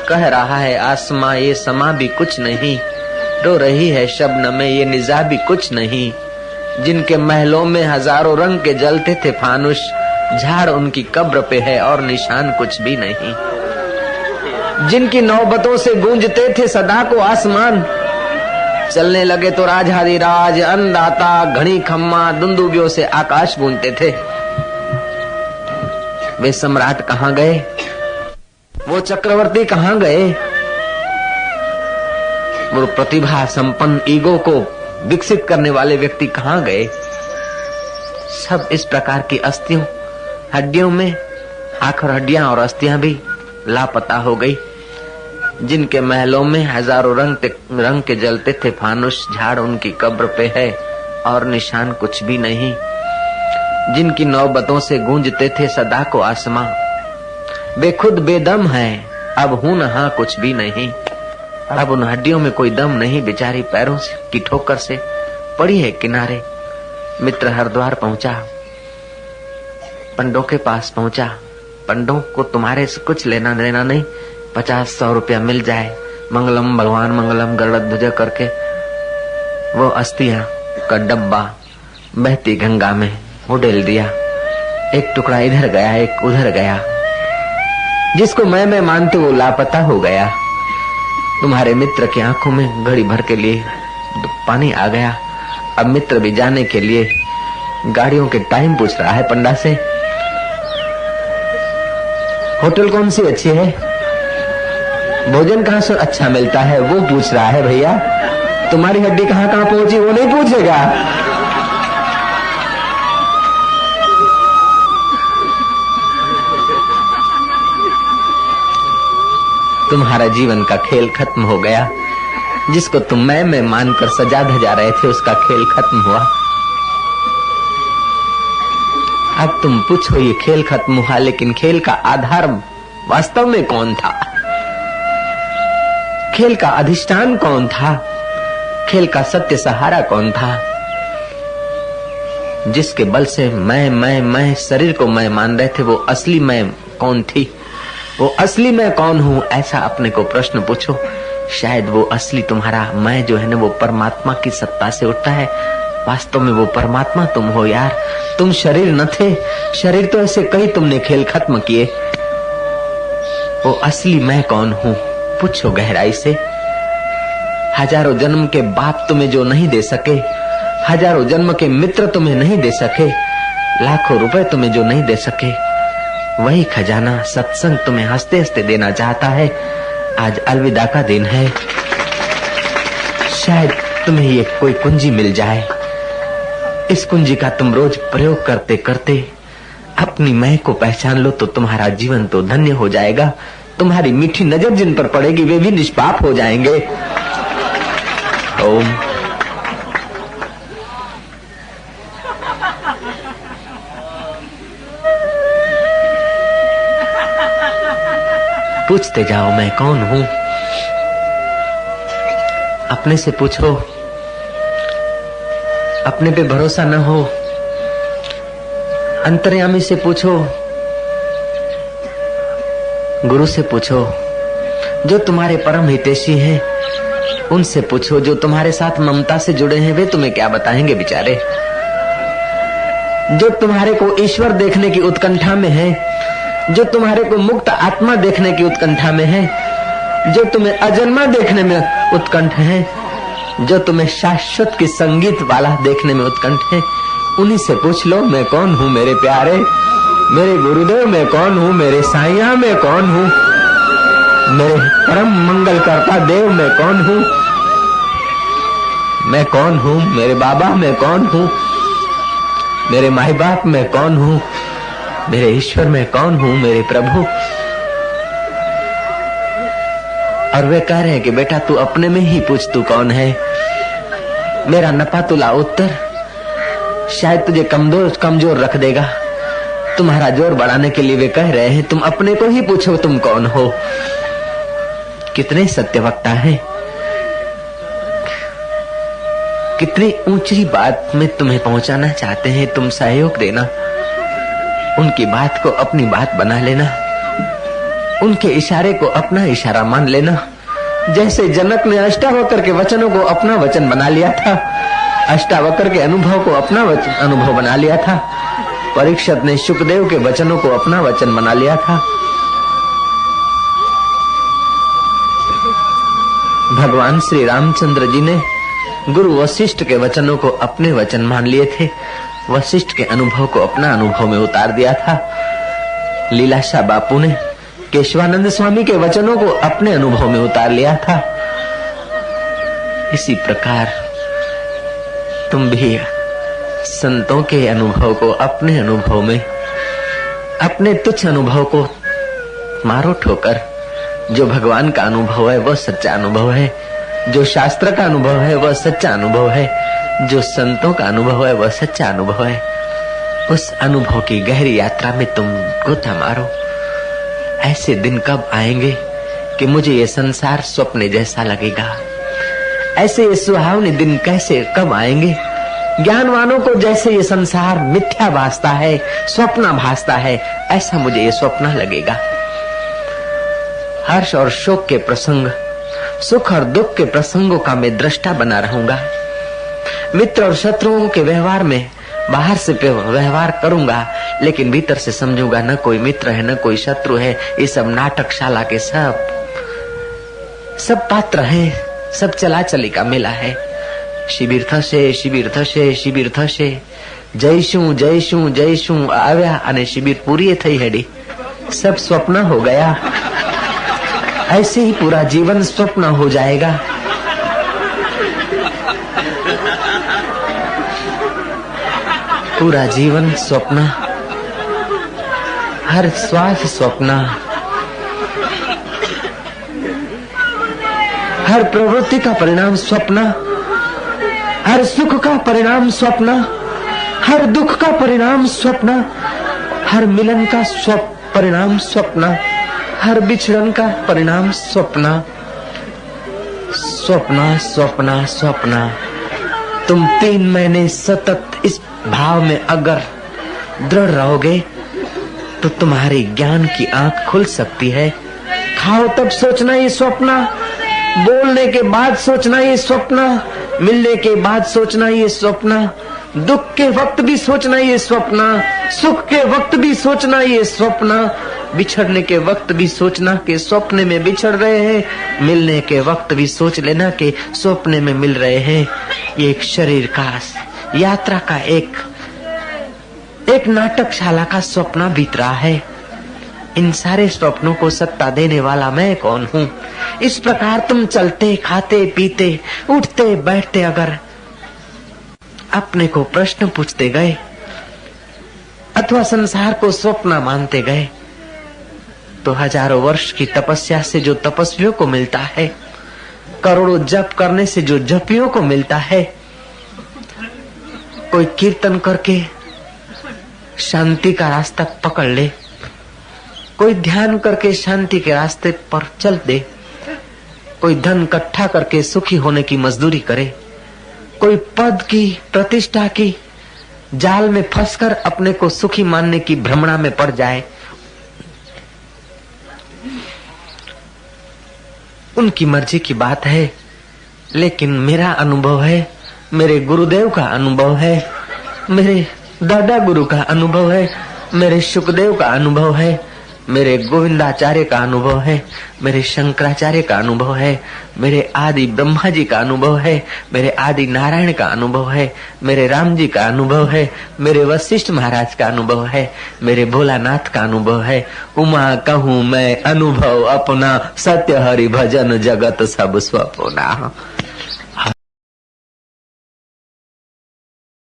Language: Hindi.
कह रहा है आसमां ये समा भी कुछ नहीं, रो रही है शबनम में ये निज़ा भी कुछ नहीं। जिनके महलों में हजारों रंग के जलते थे फानुश, झाड़ उनकी कब्र पे है और निशान कुछ भी नहीं। जिनकी नौबतों से गूंजते थे सदा को आसमान, चलने लगे तो राजाधिराज अन्नदाता घड़ी खम्मा दुंदुबियों से आकाश गूंजते थे। वे सम्राट कहाँ गए, वो चक्रवर्ती कहाँ गए, वो प्रतिभा संपन्न ईगो को विकसित करने वाले व्यक्ति कहाँ गए। सब इस प्रकार की अस्थियों हड्डियों में आखिर हड्डियां और अस्थियां भी लापता हो गई। जिनके महलों में हजारों रंग के जलते थे फानुश, झाड़ उनकी कब्र पे है और निशान कुछ भी नहीं। जिनकी नौबतों से गूंजते थे सदा को आसमां, वे खुद बेदम है अब हूं नहा कुछ भी नहीं। अब उन हड्डियों में कोई दम नहीं, बेचारी पैरों की ठोकर से पड़ी है किनारे। मित्र हरिद्वार पहुंचा, पंडों के पास पहुंचा। पंडों को तुम्हारे से कुछ लेना देना नहीं, 50-100 रुपया मिल जाए, मंगलम भगवान मंगलम गरुड़ ध्वज करके वो अस्थियां का डब्बा बहती गंगा में वो डाल दिया। एक टुकड़ा इधर गया, एक उधर गया। जिसको मैं मानते वो लापता हो गया। तुम्हारे मित्र की आंखों में घड़ी भर के लिए पानी आ गया। अब मित्र भी जाने के लिए गाड़ियों के टाइम पूछ रहा है पंडा से, होटल कौन सी अच्छी है, भोजन कहाँ से अच्छा मिलता है, वो पूछ रहा है। भैया तुम्हारी हड्डी कहाँ कहाँ पहुंची वो नहीं पूछेगा। तुम्हारा जीवन का खेल खत्म हो गया। जिसको तुम मैं मानकर सजा धजा रहे थे उसका खेल खत्म हुआ। अब तुम पूछो ये खेल खत्म हुआ, लेकिन खेल का आधार वास्तव में कौन था, खेल का अधिष्ठान कौन था, खेल का सत्य सहारा कौन था। जिसके बल से मैं शरीर को मैं मान रहे थे, वो असली मैं कौन थी, वो असली मैं कौन हूँ, ऐसा अपने को प्रश्न पूछो। शायद वो असली तुम्हारा मैं जो है ना वो परमात्मा की सत्ता से उठता है। वास्तव में वो परमात्मा तुम हो यार, तुम शरीर न थे। शरीर तो ऐसे कई तुमने खेल खत्म किए। वो असली मैं कौन हूँ पूछो गहराई से। हजारों जन्म के बाप तुम्हें जो नहीं दे सके, हजारों जन्म के मित्र तुम्हें नहीं दे सके, लाखों रुपए तुम्हें जो नहीं दे सके, वही खजाना सत्संग तुम्हें हंसते हंसते देना चाहता है। आज अलविदा का दिन है, शायद तुम्हें ये कोई कुंजी मिल जाए। इस कुंजी का तुम रोज प्रयोग करते करते अपनी मैं को पहचान लो तो तुम्हारा जीवन तो धन्य हो जाएगा। तुम्हारी मीठी नजर जिन पर पड़ेगी वे भी निष्पाप हो जाएंगे। ओम। पूछते जाओ मैं कौन हूं, अपने से पूछो। अपने पे भरोसा न हो, अंतर्यामी से पूछो, गुरु से पूछो, जो तुम्हारे परम हितैषी हैं उनसे पूछो। जो तुम्हारे साथ ममता से जुड़े हैं वे तुम्हें क्या बताएंगे बेचारे। जो तुम्हारे को ईश्वर देखने की उत्कंठा में है, जो तुम्हारे को मुक्त आत्मा देखने की उत्कंठा में है, जो तुम्हें अजन्मा देखने में उत्कंठ है, जो तुम्हें शाश्वत की संगीत वाला देखने में उत्कंठ है, उन्हीं से पूछ लो मैं कौन हूँ मेरे प्यारे, मेरे गुरुदेव मैं कौन हूँ, मेरे साईया मैं कौन हूँ, मेरे परम मंगल करता देव मैं कौन हूँ, मैं कौन हूँ, मेरे बाबा मैं कौन हूँ, मेरे माई बाप मैं कौन हूँ, मेरे ईश्वर मैं कौन हूँ, मेरे प्रभु। और वे कह रहे हैं कि बेटा तू अपने में ही पूछ तू कौन है। मेरा नपा तुला उत्तर शायद तुझे कमजोर रख देगा। तुम्हारा जोर बढ़ाने के लिए वे कह रहे हैं तुम अपने को ही पूछो तुम कौन हो। कितने सत्यवक्ता हैं, कितनी ऊंची बात में तुम्हें पहुंचाना चाहते हैं। तुम सहयोग देना, उनकी बात को अपनी बात बना लेना। उनके इशारे को अपना इशारा मान लेना। जैसे जनक ने अष्टावक्र के वचनों को अपना वचन बना लिया था, अष्टावक्र के अनुभव को अपना अनुभव बना लिया था, परीक्षित ने शुकदेव के वचनों को अपना वचन बना लिया था। भगवान श्री रामचंद्र जी ने गुरु वशिष्ठ के वचनों को अपने वचन मान लिए थे, वशिष्ठ के अनुभव को अपना अनुभव में उतार दिया था। लीलाशाह बापू ने केशवानंद स्वामी के वचनों को अपने अनुभव में उतार लिया था। इसी प्रकार तुम भी संतों के अनुभव को अपने अनुभव में, अपने तुच्छ अनुभव को मारो ठोकर। जो भगवान का अनुभव है वह सच्चा अनुभव है, जो शास्त्र का अनुभव है वह सच्चा अनुभव है, जो संतों का अनुभव है वह सच्चा अनुभव है। उस अनुभव की गहरी यात्रा में तुम गोता मारो। ऐसे दिन कब आएंगे कि मुझे ये संसार स्वप्न जैसा लगेगा? ऐसे ये सुहावने दिन कैसे कब आएंगे? ज्ञानवानों को जैसे ये संसार मिथ्या भासता है, स्वप्न भासता है, ऐसा मुझे ये स्वप्न लगेगा। हर्ष और शोक के प्रसंग, सुख और दुख के प्रसंगों का मैं दृष्टा बना रहूंगा। मित्र और शत्रुओं के व्यवहार में बाहर से व्यवहार करूंगा, लेकिन भीतर से समझूंगा न कोई मित्र है न कोई शत्रु है। ये सब नाटकशाला के सब पात्र हैं, सब चला चली का मेला है। शिबिर थशे, शिबिर थशे, शिबिर थशे, जयशु जयशु जयशु आव्या अने शिबिर पूरी थई हेडी, सब स्वप्न हो गया। ऐसे ही पूरा जीवन स्वप्न हो जाएगा। पूरा जीवन स्वप्न, हर श्वास स्वप्न, हर प्रवृत्ति का परिणाम स्वप्न, हर सुख का परिणाम स्वप्न, हर दुख का परिणाम स्वप्न, हर मिलन का परिणाम स्वप्न, हर बिछड़न का परिणाम स्वप्न। स्वप्न स्वप्न स्वप्न। तुम 3 महीने सतत इस भाव में अगर दृढ़ रहोगे तो तुम्हारी ज्ञान की आंख खुल सकती है। खाओ तब सोचना ये स्वप्न, बोलने के बाद सोचना ये स्वप्न, मिलने के बाद सोचना ये स्वप्न, दुख के वक्त भी सोचना ये स्वप्न, सुख के वक्त भी सोचना ये स्वप्न, बिछड़ने के वक्त भी सोचना कि स्वप्न में बिछड़ रहे हैं, मिलने के वक्त भी सोच लेना कि स्वप्न में मिल रहे हैं। ये एक शरीर का यात्रा का एक नाटकशाला का स्वप्न बीत रहा है। इन सारे स्वप्नों को सत्ता देने वाला मैं कौन हूँ? इस प्रकार तुम चलते, खाते, पीते, उठते, बैठते अगर अपने को प्रश्न पूछते गए अथवा संसार को स्वप्न मानते गए तो हजारों वर्ष की तपस्या से जो तपस्वियों को मिलता है, करोड़ों जप करने से जो जपियों को मिलता है, कोई कीर्तन करके शांति का रास्ता पकड़ ले, कोई ध्यान करके शांति के रास्ते पर चल दे, कोई धन इकट्ठा करके सुखी होने की मजदूरी करे, कोई पद की, प्रतिष्ठा की जाल में फंसकर अपने को सुखी मानने की भ्रमणा में पड़ जाए, उनकी मर्जी की बात है। लेकिन मेरा अनुभव है, मेरे गुरुदेव का अनुभव है, मेरे दादा गुरु का अनुभव है, मेरे शुकदेव का अनुभव है, मेरे गोविंदाचार्य का अनुभव है, मेरे शंकराचार्य का अनुभव है, मेरे आदि ब्रह्मा जी का अनुभव है, मेरे आदि नारायण का अनुभव है, मेरे राम जी का अनुभव है, मेरे वशिष्ठ महाराज का अनुभव है, मेरे भोलानाथ का अनुभव है। उमा कहूँ मैं अनुभव अपना, सत्य हरि भजन जगत सब स्वप्ना।